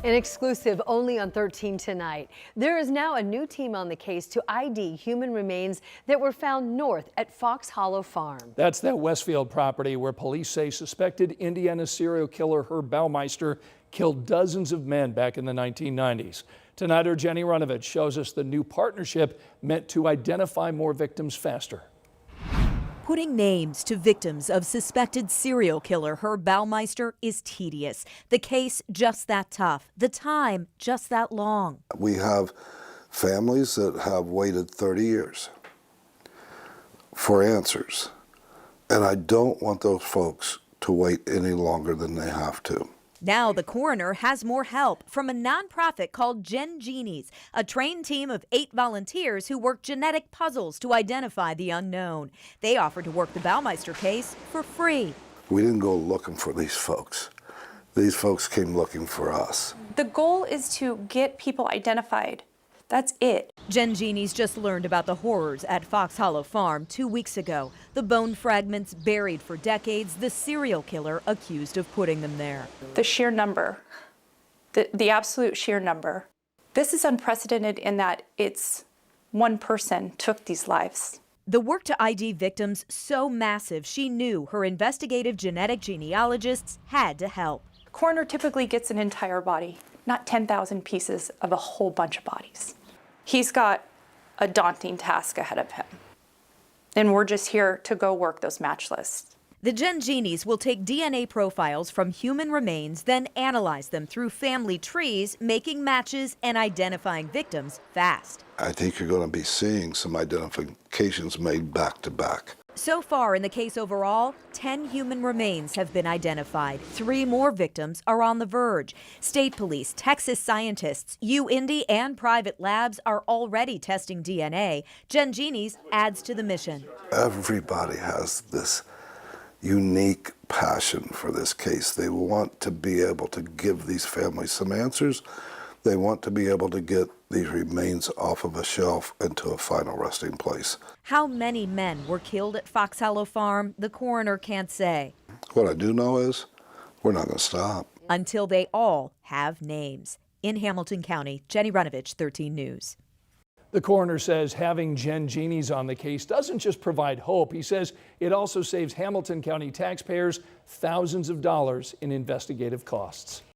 An exclusive only on 13 tonight. There is now a new team on the case to ID human remains that were found north at Fox Hollow Farm. That's that Westfield property where police say suspected Indiana serial killer Herb Baumeister killed dozens of men back in the 1990s. Tonight, our Jenny Runovich shows us the new partnership meant to identify more victims faster. Putting names to victims of suspected serial killer Herb Baumeister is tedious. The case just that tough. The time just that long. We have families that have waited 30 years for answers. And I don't want those folks to wait any longer than they have to. Now the coroner has more help from a nonprofit called GenGenies, a trained team of 8 volunteers who work genetic puzzles to identify the unknown. They offer to work the Baumeister case for free. We didn't go looking for these folks. These folks came looking for us. The goal is to get people identified. That's it. GenGenies just learned about the horrors at Fox Hollow Farm 2 weeks ago. The bone fragments buried for decades, the serial killer accused of putting them there. The sheer number, the absolute sheer number. This is unprecedented in that it's one person took these lives. The work to ID victims so massive, she knew her investigative genetic genealogists had to help. The coroner typically gets an entire body, not 10,000 pieces of a whole bunch of bodies. He's got a daunting task ahead of him. And we're just here to go work those match lists. The GenGenies will take DNA profiles from human remains, then analyze them through family trees, making matches and identifying victims fast. I think you're going to be seeing some identifications made back to back. So far in the case overall, 10 human remains have been identified. 3 more victims are on the verge. State police, Texas scientists, UIndy, and private labs are already testing DNA. GenGenies adds to the mission. Everybody has this unique passion for this case. They want to be able to give these families some answers. They want to be able to get these remains off of a shelf into a final resting place. How many men were killed at Fox Hollow Farm, the coroner can't say. What I do know is we're not going to stop. Until they all have names. In Hamilton County, Jenny Runovich, 13 News. The coroner says having GenGenies on the case doesn't just provide hope. He says it also saves Hamilton County taxpayers thousands of dollars in investigative costs.